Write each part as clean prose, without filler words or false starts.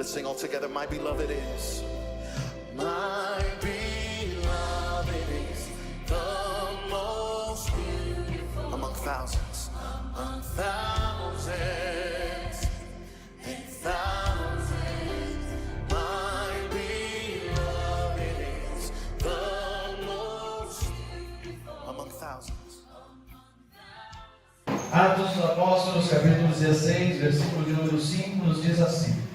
Let's sing all together. My beloved is. My beloved is the most beautiful among thousands. Among thousands and thousands. My beloved is the most beautiful among thousands. Atos dos Apóstolos, capítulo 16, versículo de número 5, nos diz assim: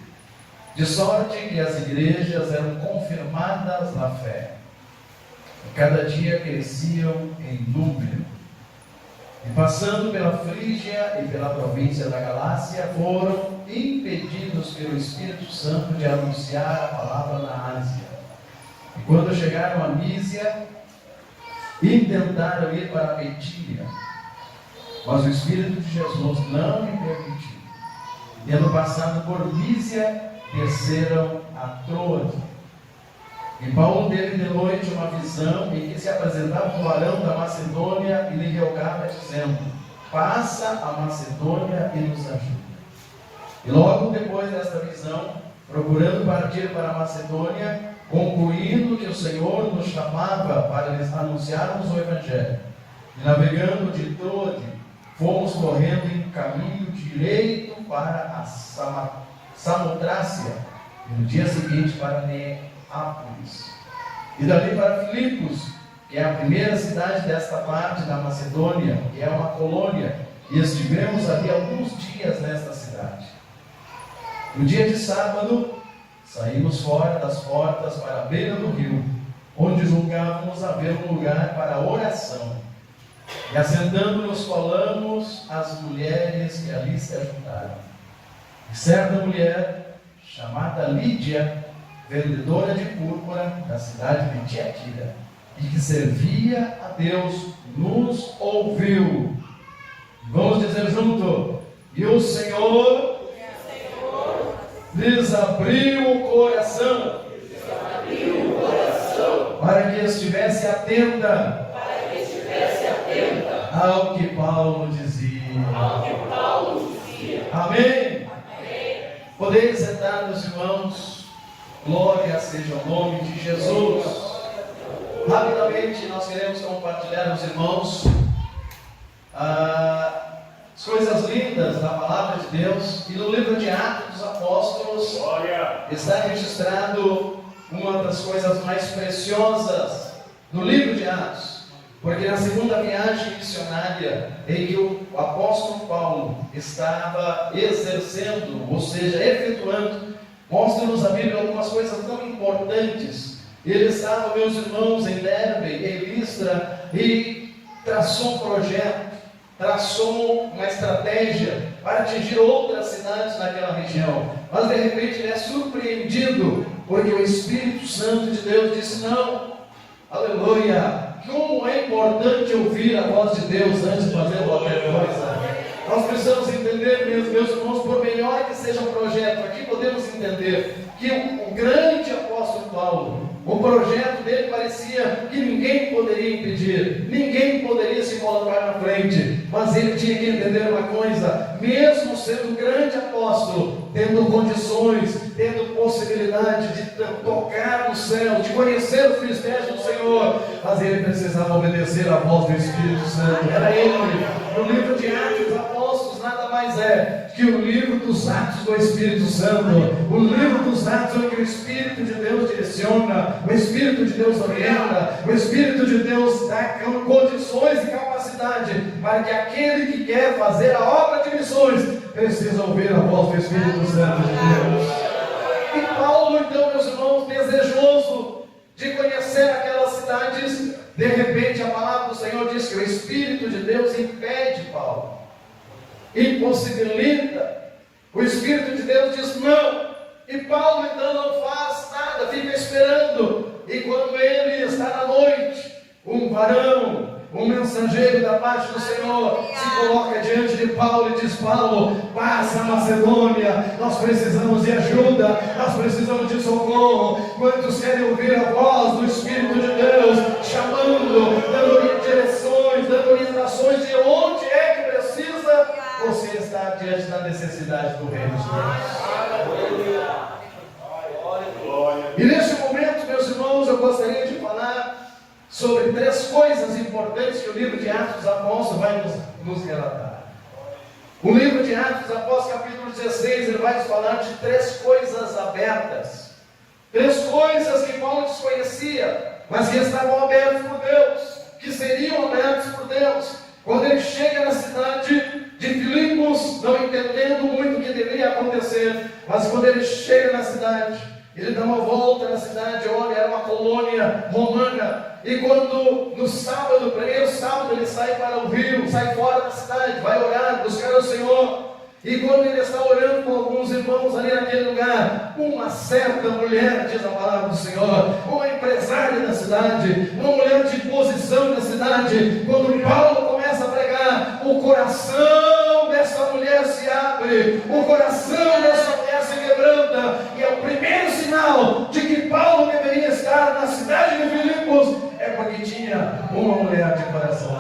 de sorte que as igrejas eram confirmadas na fé, e cada dia cresciam em número. E passando pela Frígia e pela província da Galácia, foram impedidos pelo Espírito Santo de anunciar a palavra na Ásia. E quando chegaram a Mísia, intentaram ir para a Bitínia, mas o Espírito de Jesus não lhe permitiu. Tendo passado por Mísia, desceram a Troade. E Paulo teve de noite uma visão em que se apresentava um varão da Macedônia e lhe rogava, dizendo: passa a Macedônia e nos ajuda. E logo depois desta visão, procurando partir para a Macedônia, concluindo que o Senhor nos chamava para lhes anunciarmos o Evangelho, e navegando de Troade, fomos correndo em caminho direito para a Samotrácia, e no dia seguinte para Neápolis, e dali para Filipos, que é a primeira cidade desta parte da Macedônia, que é uma colônia, e estivemos ali alguns dias nesta cidade. No dia de sábado, saímos fora das portas para a beira do rio, onde julgávamos haver um lugar para oração. E assentando-nos falamos às mulheres que ali se ajuntaram. E certa mulher, chamada Lídia, vendedora de púrpura da cidade de Tiatira, e que servia a Deus, nos ouviu. Vamos dizer junto: e o Senhor lhes abriu o coração, para que estivesse atenta ao que Paulo dizia. Amém? Podeis sentar, meus irmãos. Glória seja o nome de Jesus. Rapidamente nós queremos compartilhar, meus irmãos, as coisas lindas da palavra de Deus. E no livro de Atos dos Apóstolos está registrado uma das coisas mais preciosas no livro de Atos. Porque na segunda viagem missionária em que o apóstolo Paulo estava exercendo, ou seja, efetuando, mostra-nos a Bíblia algumas coisas tão importantes. Ele estava, meus irmãos, em Derbe, em Listra, e traçou um projeto, traçou uma estratégia para atingir outras cidades naquela região. Mas de repente ele é surpreendido, porque o Espírito Santo de Deus disse: não, aleluia. Como é importante ouvir a voz de Deus antes de fazer qualquer coisa. Nós precisamos entender, meus irmãos, por melhor que seja um projeto, aqui podemos entender que o grande apóstolo Paulo, o projeto dele parecia que ninguém poderia impedir, ninguém poderia se colocar na frente, mas ele tinha que entender uma coisa: mesmo sendo grande apóstolo, tendo condições, tendo possibilidade de tocar no céu, de conhecer os mistérios do Senhor, mas ele precisava obedecer à voz do Espírito Santo. Era ele. No livro de Atos dos Apóstolos nada mais é que o livro dos Atos do Espírito Santo, o livro dos Atos onde o Espírito de Deus direciona, o Espírito de Deus orienta, o Espírito de Deus dá condições e capacidade para que aquele que quer fazer a obra de missões precisa ouvir a voz do Espírito Santo de Deus. E Paulo, então, meus irmãos, desejoso de conhecer aquelas cidades, de repente a palavra do Senhor diz que o Espírito de Deus impede Paulo, impossibilita. O Espírito de Deus diz não, e Paulo então não faz nada, fica esperando. E quando ele está na noite, um varão, um mensageiro da parte do Senhor se coloca diante de Paulo e diz: Paulo, passa a Macedônia, nós precisamos de ajuda, nós precisamos de socorro. Quantos querem ouvir a voz do Espírito de Deus chamando, dando direções, dando orientações de onde é que precisa você estar diante da necessidade do reino de Deus? E neste momento, meus irmãos, eu gostaria de falar sobre 3 coisas importantes que o livro de Atos dos Apóstolos vai nos relatar. O livro de Atos dos Apóstolos, capítulo 16, ele vai nos falar de 3 coisas abertas. 3 coisas que Paulo desconhecia, mas que estavam abertas por Deus, que seriam abertas por Deus. Quando ele chega na cidade de Filipos, não entendendo muito o que deveria acontecer, mas quando ele chega na cidade, ele dá uma volta na cidade, olha, era uma colônia romana, e quando no sábado, primeiro sábado, ele sai para o rio, sai fora da cidade, vai orar, buscar o Senhor. E quando ele está orando com alguns irmãos ali naquele lugar, uma certa mulher, diz a palavra do Senhor, uma empresária da cidade, uma mulher de posição da cidade, quando Paulo começa a pregar, o coração dessa mulher se abre, o coração dessa mulher se quebranta, e é o primeiro sinal de que Paulo deveria estar na cidade de Filipos, é porque tinha uma mulher de coração.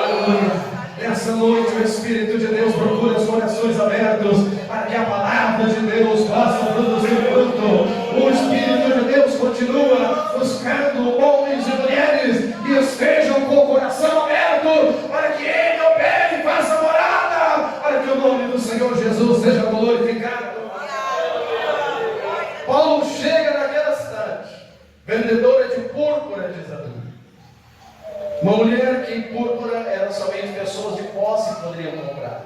Aleluia. Nessa noite o Espírito de Deus procura os corações abertos para que a palavra de Deus faça produzir fruto. O Espírito de Deus continua buscando homens e mulheres que estejam com o coração aberto para que Ele opere e faça morada, para que o nome do Senhor Jesus seja glorificado. Paulo chega naquela cidade, vendedora de púrpura, diz a Bíblia. Uma mulher que em púrpura eram somente pessoas de posse que poderiam comprar.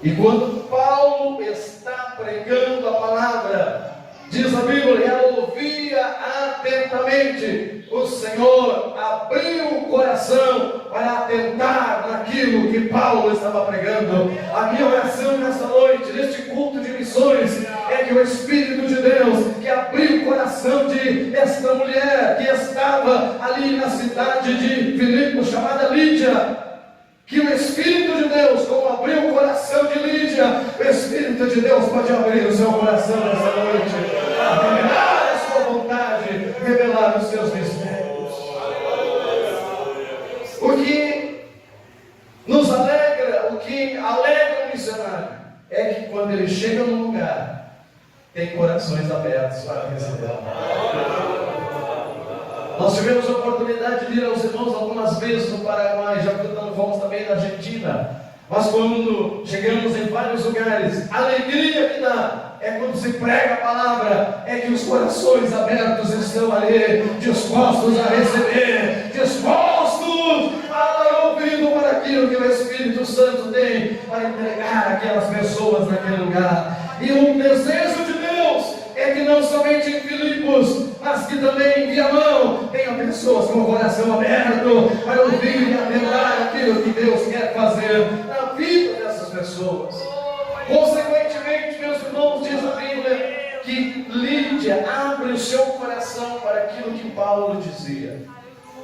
E quando Paulo está pregando a palavra, diz a Bíblia, ela ouvia atentamente. O Senhor abriu o coração para atentar naquilo que Paulo estava pregando. A minha oração nessa noite, neste culto de missões, é que o Espírito de Deus, que abriu o coração de esta mulher que estava ali na cidade de Filipos, chamada Lídia, que o Espírito de Deus, como abriu o coração de Lídia, o Espírito de Deus pode abrir o seu coração nessa noite, revelar a sua vontade, revelar os seus mistérios. O que nos alegra, o que alegra o missionário, é que quando ele chega num lugar, tem corações abertos para receber. Nós tivemos a oportunidade de ir aos irmãos algumas vezes no Paraguai, já fomos também na Argentina. Mas quando chegamos em vários lugares, a alegria que dá é quando se prega a palavra, é que os corações abertos estão ali, dispostos a receber, dispostos a dar ouvido para aquilo que o Espírito Santo tem para entregar aquelas pessoas naquele lugar. E um desejo de Deus é que não somente em Filipos, mas que também em Viamão tenha pessoas com o coração aberto para ouvir e atentar aquilo que Deus quer fazer na vida dessas pessoas. Consequentemente, meus irmãos, diz a Bíblia que Lídia abre o seu coração para aquilo que Paulo dizia.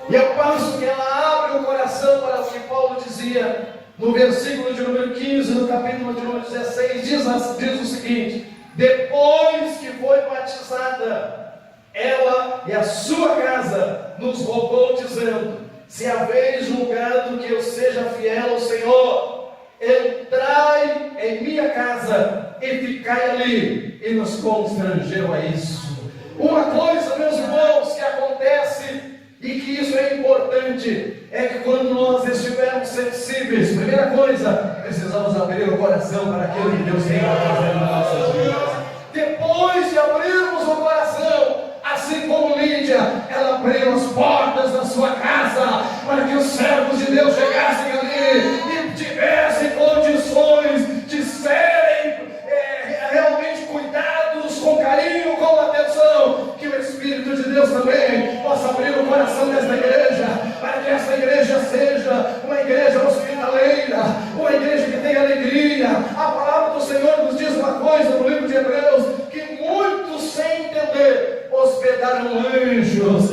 E ao passo que ela abre o coração para o que Paulo dizia, no versículo de número 15, no capítulo de número 16, diz o seguinte: depois que foi batizada, ela e a sua casa nos rogou, dizendo: se haveis julgado que eu seja fiel ao Senhor, entrai em minha casa e ficai ali. E nos constrangeu a isso. Uma coisa, meus irmãos, que acontece e que isso é importante, é que quando nós estivermos sensíveis, primeira coisa, precisamos abrir o coração para aquilo que Deus tem para fazer nas nossas vidas. Depois de abrirmos o coração, assim como Lídia, ela abriu as portas da sua casa para que os servos de Deus chegassem ali e tivessem condições de serem realmente cuidados com carinho, com atenção. Que o Espírito de Deus também possa abrir o coração desta igreja, para que essa igreja seja uma igreja hospitaleira, uma igreja que tenha alegria. A palavra do Senhor nos diz uma coisa no livro de Hebreus, que muitos sem entender hospedaram anjos,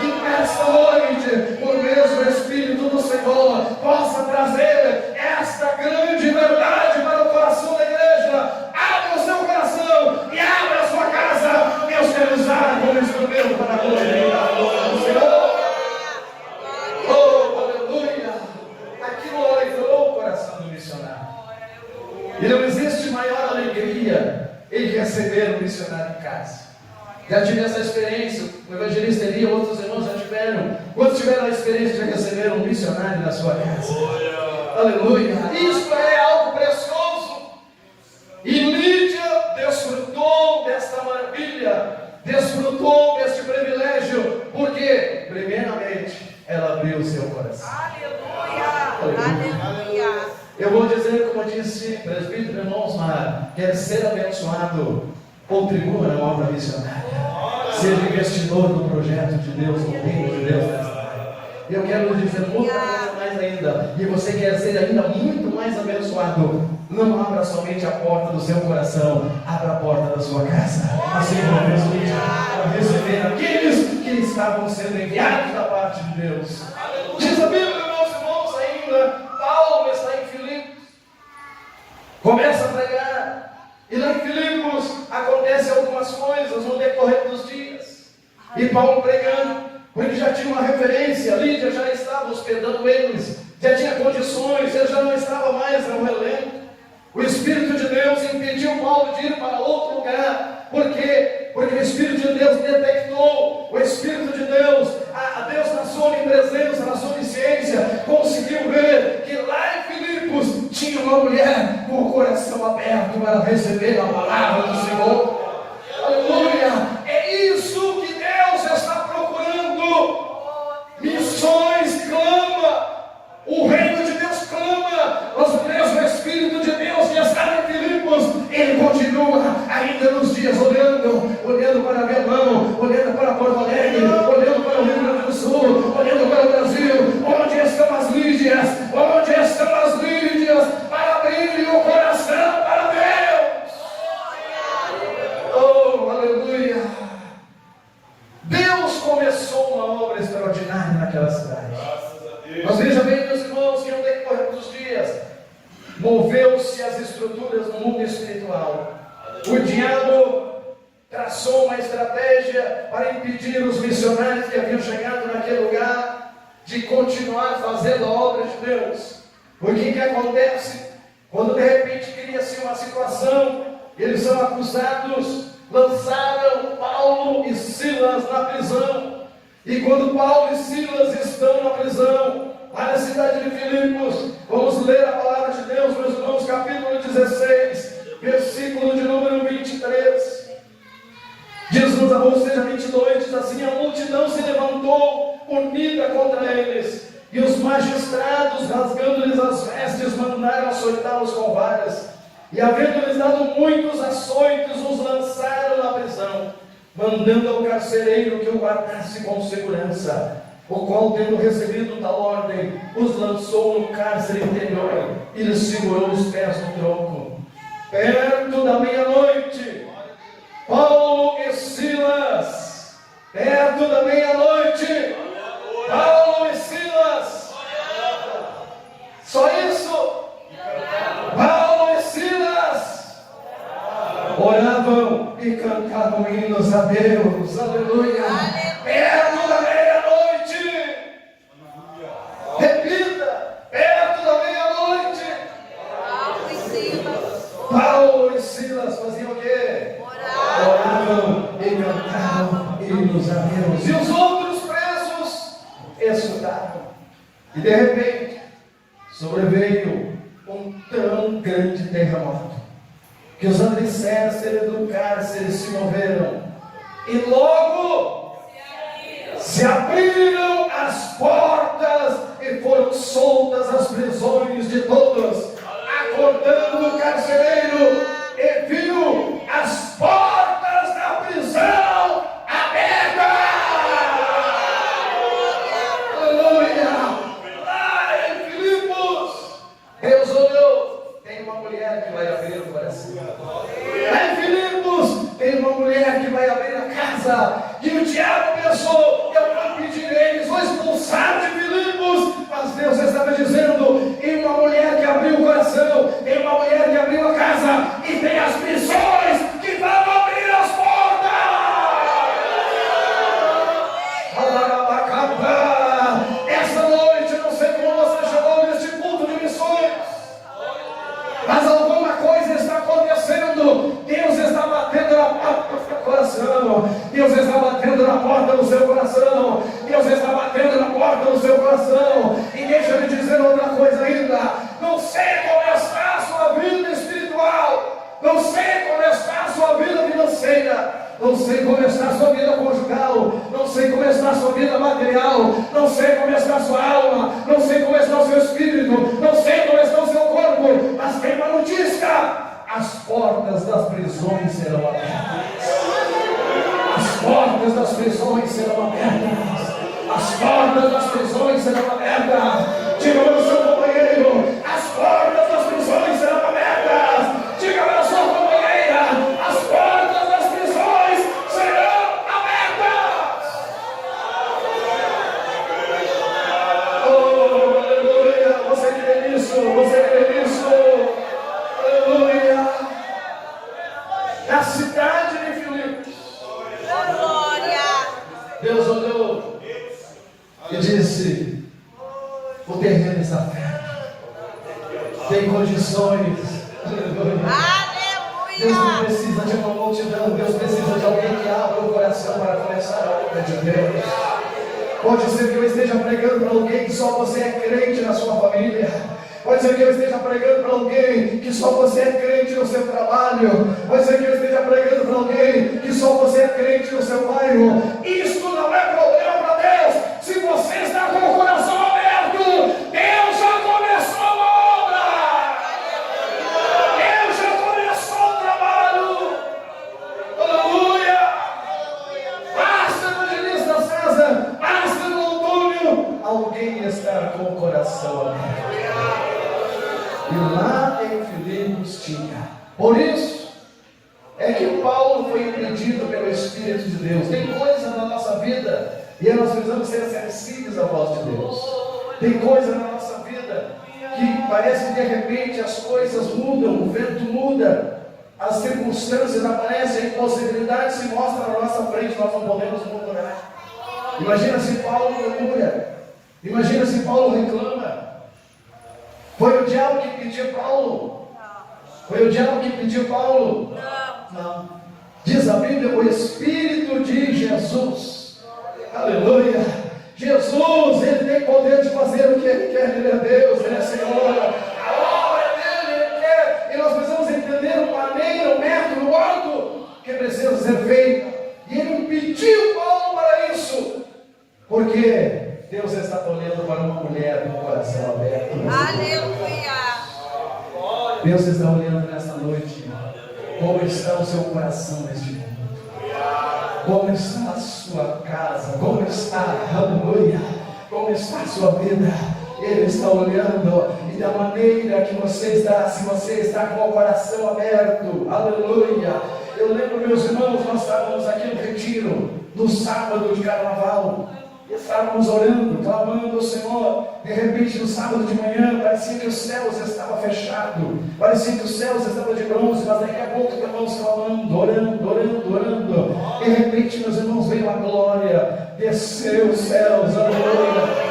que nessa noite, por mesmo Espírito do Senhor, possa trazer esta grande verdade para o coração da igreja. Abra o seu coração e abra a sua casa. Deus quer usar como instrumento para glorificar a glória do Senhor. Oh, aleluia! Aquilo alegrou o coração do missionário. E não existe maior alegria em receber um missionário em casa. Já tive essa experiência, o evangelista Elia, outros irmãos já tiveram. Quantos tiveram a experiência de receber um missionário na sua casa? Aleluia! Isso é algo precioso. E Lídia desfrutou desta maravilha, desfrutou deste privilégio, porque, primeiramente, ela abriu o seu coração. Aleluia! Aleluia! Eu vou dizer, como disse presbítero irmãos Mar, quer ser abençoado, contribua na obra missionária. Seja investidor no projeto de Deus, no reino de Deus nesta área. E eu quero lhe dizer muita coisa mais ainda. E você quer ser ainda muito mais abençoado. Não abra somente a porta do seu coração, abra a porta da sua casa. Assim como Jesus para receber aqueles que estavam sendo enviados da parte de Deus. Diz a Bíblia, meus irmãos, ainda, Paulo está em Filipos, começa a pregar. E lá em Filipos acontecem algumas coisas no decorrer dos dias. E Paulo pregando, porque já tinha uma referência, Lídia já estava hospedando eles, já tinha condições, ele já não estava mais no elenco. O Espírito de Deus impediu Paulo de ir para outro lugar. Por quê? Porque o Espírito de Deus detectou, o Espírito de Deus, a Deus na sua onipresença, na sua onisciência, conseguiu ver que lá em Filipos tinha uma mulher com o coração aberto para receber a palavra do Senhor. Aleluia! É isso que Deus está procurando. Missões clama, o reino de Deus clama, o mesmo Espírito de Deus que está em Filipos, ele continua ainda nos dias olhando para Viamão, olhando para Porto Alegre, olhando para o Rio Grande do Sul, olhando para o Brasil. Onde estão as Lídias? Onde estão as Lídias para abrir o coração para Deus? Oh, aleluia! Deus começou uma obra extraordinária naquela cidade. Mas veja bem, meus irmãos, que no decorrer dos dias moveu-se as estruturas no mundo espiritual. O diabo traçou uma estratégia para impedir os missionários que haviam chegado naquele lugar de continuar fazendo a obra de Deus. Porque o que acontece? Quando de repente cria-se uma situação, eles são acusados, lançaram Paulo e Silas na prisão. E quando Paulo e Silas estão na prisão, lá na cidade de Filipos, vamos ler a palavra de Deus, meus irmãos, capítulo 16, versículo de número 23. Diz-nos, ou seja, 22, diz assim: a multidão se levantou unida contra eles, e os magistrados, rasgando-lhes as vestes, mandaram açoitá-los com varas, e havendo-lhes dado muitos açoites, os lançaram na prisão, mandando ao carcereiro que o guardasse com segurança, o qual, tendo recebido tal ordem, os lançou no cárcere interior e lhes segurou os pés no tronco. Perto da meia-noite, Paulo e Silas, perto da meia-noite, Paulo e Silas, só isso, Paulo e Silas oravam e cantavam hinos a Deus, aleluia, perto da meia-noite, repita, perto da meia-noite, Paulo e Silas faziam o quê? Oravam e cantavam hinos a Deus, e os outros presos escutavam, e de repente sobreveio um tão grande terremoto, que os alicerces do cárcere se moveram, e logo se abriram as portas, e foram soltas as prisões de todos, acordando o carcereiro, e viu as portas da prisão abertas. Aleluia! Lá em Filipos, Deus olhou, tem uma mulher que vai abrir o coração. Lá em Filipos, tem uma mulher que vai abrir a casa. E o diabo pensou: eu vou impedir eles, vou expulsar de Filipos. Mas Deus estava dizendo: tem uma mulher que abriu o coração, tem uma mulher que abriu a casa, e tem as missões que vão abrir as portas. Essa noite, eu não sei como você chegou neste culto de missões, mas alguma coisa está acontecendo. Deus está coração. Deus está batendo na porta do seu coração. Deus está batendo na porta do seu coração. E deixa eu lhe dizer outra coisa ainda. Não sei como está a sua vida espiritual. Não sei como está a sua vida financeira. Não sei como está a sua vida conjugal. Não sei como está a sua vida material. Não sei como está a sua alma. Não sei como está o seu espírito. Não sei como está o seu corpo. Mas tem uma notícia: as portas das prisões serão abertas. As portas das prisões serão abertas. As portas das prisões serão abertas. Diga para o seu companheiro: as portas das prisões serão abertas. Diga para a sua companheira: as portas das prisões serão abertas. Oh, aleluia. Você crê nisso? Você crê nisso? Aleluia. Na cidade de Filipos, Deus olhou e disse: o terreno está perto, tem condições. Deus não precisa de uma multidão, Deus precisa de alguém que abra o coração para começar a obra de Deus. Pode ser que eu esteja pregando para alguém que só você é crente na sua família. Pode ser que eu esteja pregando para alguém que só você é crente no seu trabalho. Pode ser que eu esteja pregando para alguém que só você é crente no seu bairro. Isso não é problema para Deus. Se você está com o coração aberto, Deus já começou a obra. Deus já começou o trabalho. Aleluia. Basta, evangelista César, basta, no Antônio, alguém estar com o coração aberto. E lá em Filipos tinha. Por isso é que Paulo foi impedido pelo Espírito de Deus. Tem coisa na nossa vida e nós precisamos ser sensíveis à voz de Deus. Tem coisa na nossa vida que parece que de repente as coisas mudam, o vento muda, as circunstâncias aparecem, a impossibilidade se mostra na nossa frente, nós não podemos mudar. Imagina se Paulo murmura, imagina se Paulo reclama. Foi o diabo que pediu Paulo? Foi o diabo que pediu Paulo? Não. Diz a Bíblia: o Espírito de Jesus. Aleluia. Jesus, Ele tem poder de fazer o que Ele quer. Ele é Deus, Ele é Senhor. A obra dEle, Ele quer. E nós precisamos entender o maneira, o método, o modo que precisa ser feito. E Ele impediu Paulo para isso. Porque Deus está olhando para uma mulher com o coração aberto. Aleluia. Deus está olhando nesta noite. Como está o seu coração neste mundo? Como está a sua casa? Como está, aleluia? Como está a sua vida? Ele está olhando. E da maneira que você está, se você está com o coração aberto, aleluia. Eu lembro, meus irmãos, nós estávamos aqui no retiro, no sábado de carnaval. Estávamos orando, clamando ao Senhor. De repente, no sábado de manhã, parecia que os céus estavam fechados, parecia que os céus estavam de bronze, mas daqui a pouco estávamos clamando, orando. De repente, meus irmãos, veio a glória, desceu os céus, aleluia.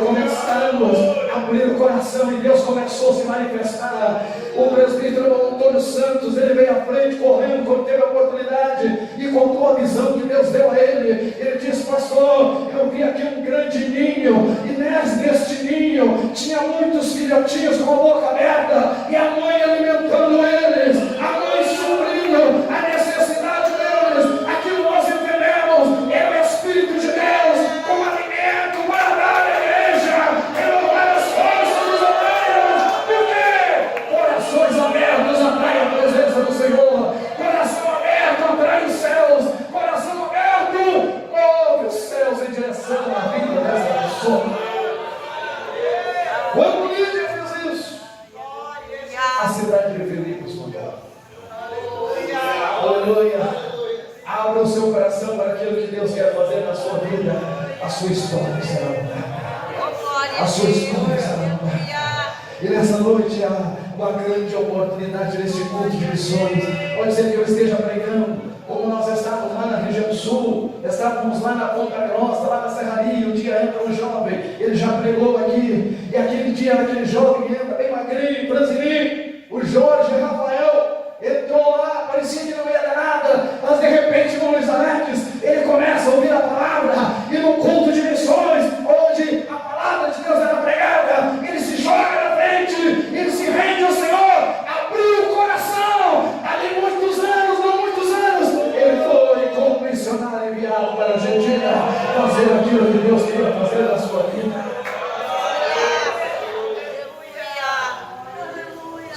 Começamos a abrir o coração e Deus começou a se manifestar. O presbítero Antônio Santos, ele veio à frente correndo quando teve a oportunidade e contou a visão que Deus deu a ele. Ele disse: pastor, eu vi aqui um grande ninho, e neste ninho tinha muitos filhotinhos com a boca aberta e a mãe alimentando eles, a mãe suprindo a necessidade deles. Aquilo nós entendemos, é o Espírito de Deus como alimento para dar à igreja, renovar as forças dos obreiros. Por quê? Corações abertos atraem a presença do Senhor. Coração aberto atrai os céus. Coração aberto move os céus em direção à vida dessa pessoa. Quando Lídia fez isso, a cidade de Filipos mudou. Aleluia. Abra o seu coração para aquilo que Deus quer fazer na sua vida. A sua história será mudada. A sua história será mudada. E nessa noite há uma grande oportunidade neste culto de missões. Pode ser que eu esteja pregando como nós estávamos lá na região sul, estávamos lá na Ponta Grossa, lá na Serraria. Um dia entra um jovem, ele já pregou aqui, e aquele dia aquele jovem entra bem magrinho, franzininho, o Jorge Rafael entrou lá, parecia que não ia dar nada.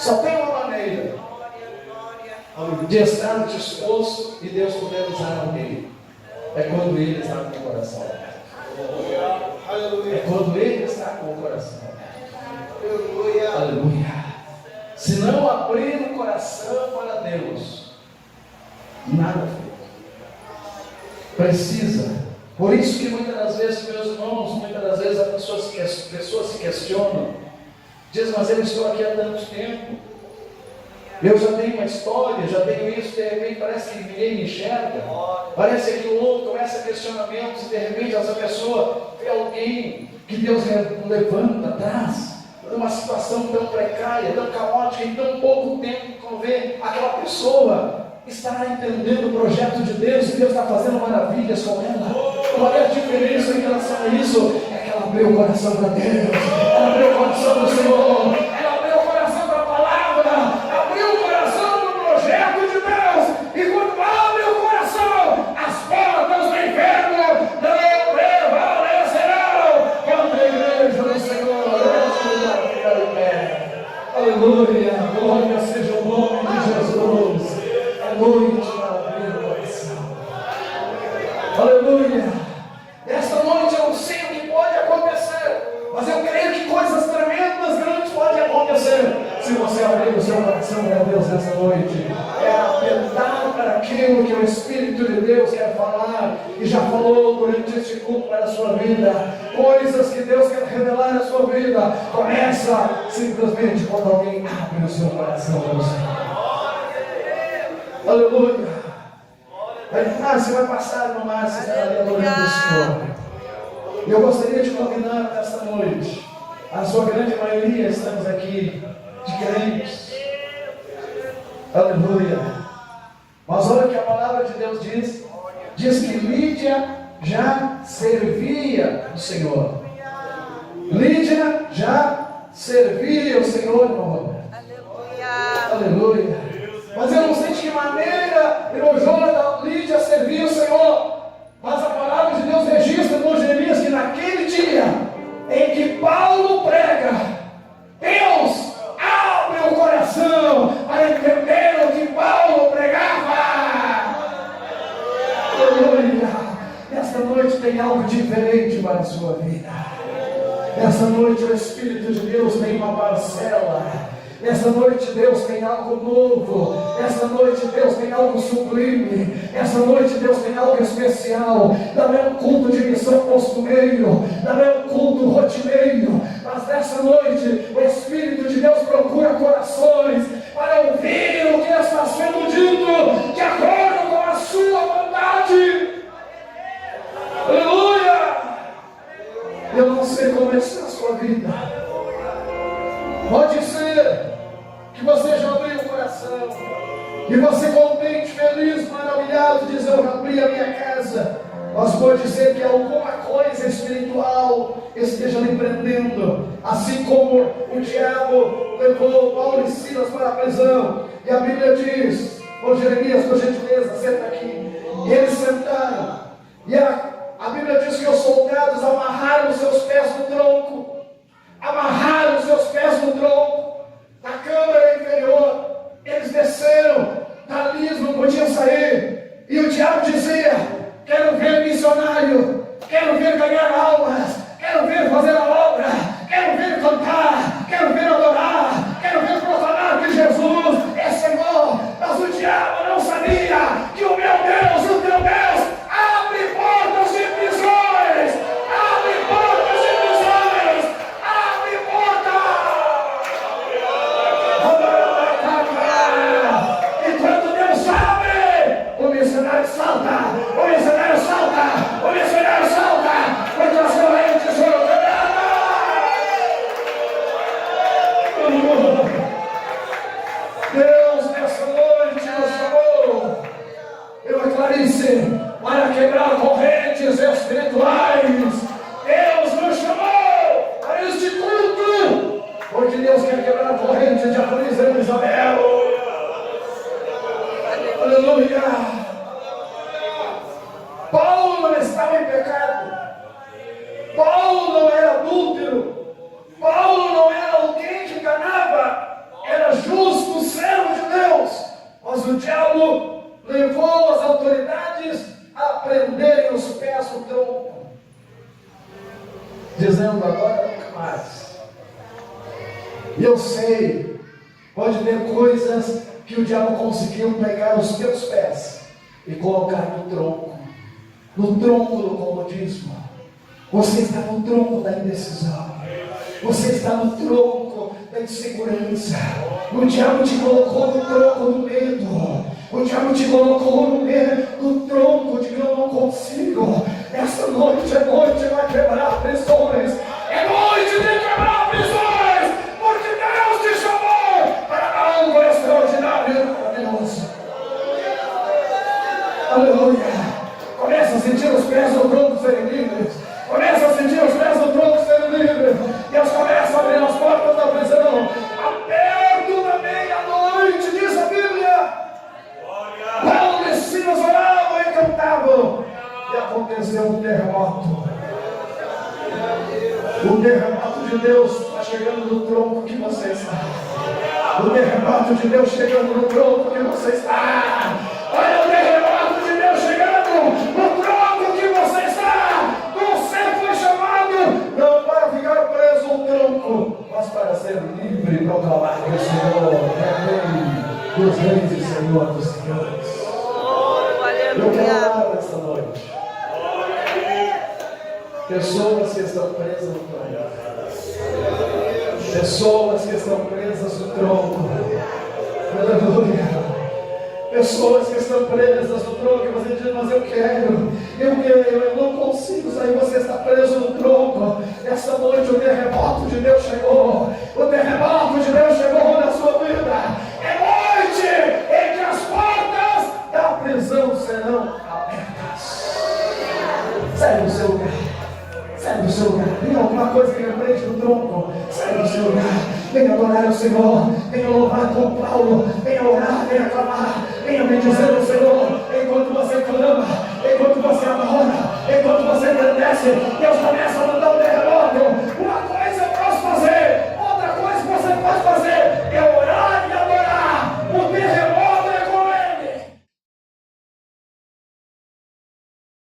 Só tem uma maneira de estar disposto e Deus poder usar alguém. É quando Ele está com o coração aberto. É quando Ele está com o coração aberto. Aleluia. Se não abrir o coração para Deus, nada feito. Precisa. Por isso que muitas das vezes, meus irmãos, muitas das vezes as pessoas se questionam. Dizem, mas eu estou aqui há tanto tempo. Eu já tenho uma história, já tenho isso, de repente parece que ninguém me enxerga. Parece que o outro começa a questionamentos e de repente essa pessoa vê alguém que Deus levanta atrás. Numa situação tão precária, tão caótica, em tão pouco tempo, quando vê aquela pessoa está entendendo o projeto de Deus e Deus está fazendo maravilhas com ela. Olha a diferença em relação a isso, é que ela abriu o coração para Deus, ela abriu o coração do Senhor, ela abriu o coração para a palavra, abriu o coração para o projeto de Deus, e quando abre o coração, as portas do inferno não prevalecerão contra a igreja do Senhor. Ficar em pé. Aleluia, glória seja o nome de Jesus. É noite para abrir o coração. Aleluia. Esta noite eu não sei o que pode acontecer, mas eu creio que coisas tremendas, grandes podem acontecer se você abrir o seu coração para Deus nessa noite. É atentar para aquilo que o Espírito de Deus quer falar e já falou durante este culto para a sua vida. Coisas que Deus quer revelar na sua vida. Começa simplesmente quando alguém abre o seu coração para o Senhor. Aleluia. Você vai passar no mar, você está ali adorando o Senhor. E eu gostaria de convidar nesta noite, a sua grande maioria estamos aqui de crentes. Aleluia. Mas olha o que a palavra de Deus diz. Diz que Lídia já servia o Senhor. Lídia já servia o Senhor, irmão. Aleluia. Aleluia. Mas eu não sei de que maneira irmão Jonathan, Lídia servia o Senhor. Mas a palavra de Deus registra no Jeremias que naquele dia em que Paulo prega, Deus abre o coração para entender o que Paulo pregava. Aleluia. Esta noite tem algo diferente para a sua vida. Esta noite o Espírito de Deus tem uma parcela. Essa noite Deus tem algo novo. Essa noite Deus tem algo sublime. Essa noite Deus tem algo especial. Não é um culto de missão costumeiro, não é um culto rotineiro, mas nessa noite o Espírito de Deus procura corações para ouvir o que está sendo dito de acordo com a sua vontade. Aleluia. Eu não sei como está a sua vida. Pode ser que você já abriu o coração e você contente, feliz, maravilhado, diz: eu abri a minha casa. Mas pode ser que alguma coisa espiritual esteja lhe prendendo, assim como o diabo levou Paulo e Silas para a prisão. E a Bíblia diz, Jeremias, por gentileza, senta aqui. E eles sentaram, e a Bíblia diz que os soldados amarraram os seus pés no tronco. Amarraram os seus pés no tronco da câmara inferior. Eles desceram, dali eles não podiam sair. E o diabo dizia: quero ver missionário, quero ver ganhar almas, quero ver fazer a obra, quero ver cantar, quero ver adorar, quero ver proclamar que Jesus é Senhor. Mas o diabo não sabia que o meu Deus, o teu Deus, abre portas de prisões, abre portas de prisões, abre portas. E quando Deus abre, o missionário salta, o missionário salta, o missionário salta, porque as correntes foram quebradas. Deus nessa noite nos chamou, eu e Clarice, para quebrar correntes espirituais. Deus nos chamou para este culto, porque Deus quer quebrar correntes de aflição e Isabel. Aleluia. Paulo não estava em pecado. Paulo não era adúltero. Paulo não era alguém que enganava. Era justo. Mas o diabo levou as autoridades a prenderem os pés no tronco, dizendo: agora nunca mais. E eu sei, pode ter coisas que o diabo conseguiu pegar os teus pés e colocar no tronco do comodismo. Você está no tronco da indecisão, você está no tronco da insegurança. O diabo te colocou no tronco do medo, o diabo te colocou no tronco de que eu não consigo. Essa noite é noite vai quebrar prisões, é noite de quebrar prisões, porque Deus te chamou para algo extraordinário e maravilhoso. Aleluia. Começa a sentir os pés do tronco serem livres. Começa a sentir os pés do tronco serem livres. Deus começa a abrir as portas da prisão. Perto da meia-noite, diz a Bíblia, Paulo e Silas oravam e cantavam. E aconteceu um terremoto. O terremoto de Deus está chegando no tronco que você está. O terremoto de Deus chegando no tronco que você está. Olha o terremoto de Deus chegando no tronco que você está. Você foi chamado não para ficar preso ao tronco, mas para ser livre e proclamar que o Senhor é Rei dos reis e Senhor dos senhores. Eu quero orar nessa noite. Pessoas que estão presas no tronco. Pessoas que estão presas no tronco. Aleluia. Pessoas que estão presas no tronco, e você diz: mas eu não consigo sair. Você está preso no tronco. Essa noite o terremoto de Deus chegou. O terremoto de Deus chegou na sua vida. É noite em que as portas da prisão serão abertas. Sai do seu lugar. Sai do seu lugar. Tem alguma coisa que reprende no tronco? Sai do seu lugar. Venha adorar o Senhor. Venha louvar com Paulo. Venha orar, venha clamar. Venha bendizer o Senhor. Enquanto você clama, enquanto você adora, enquanto você agradece, Deus começa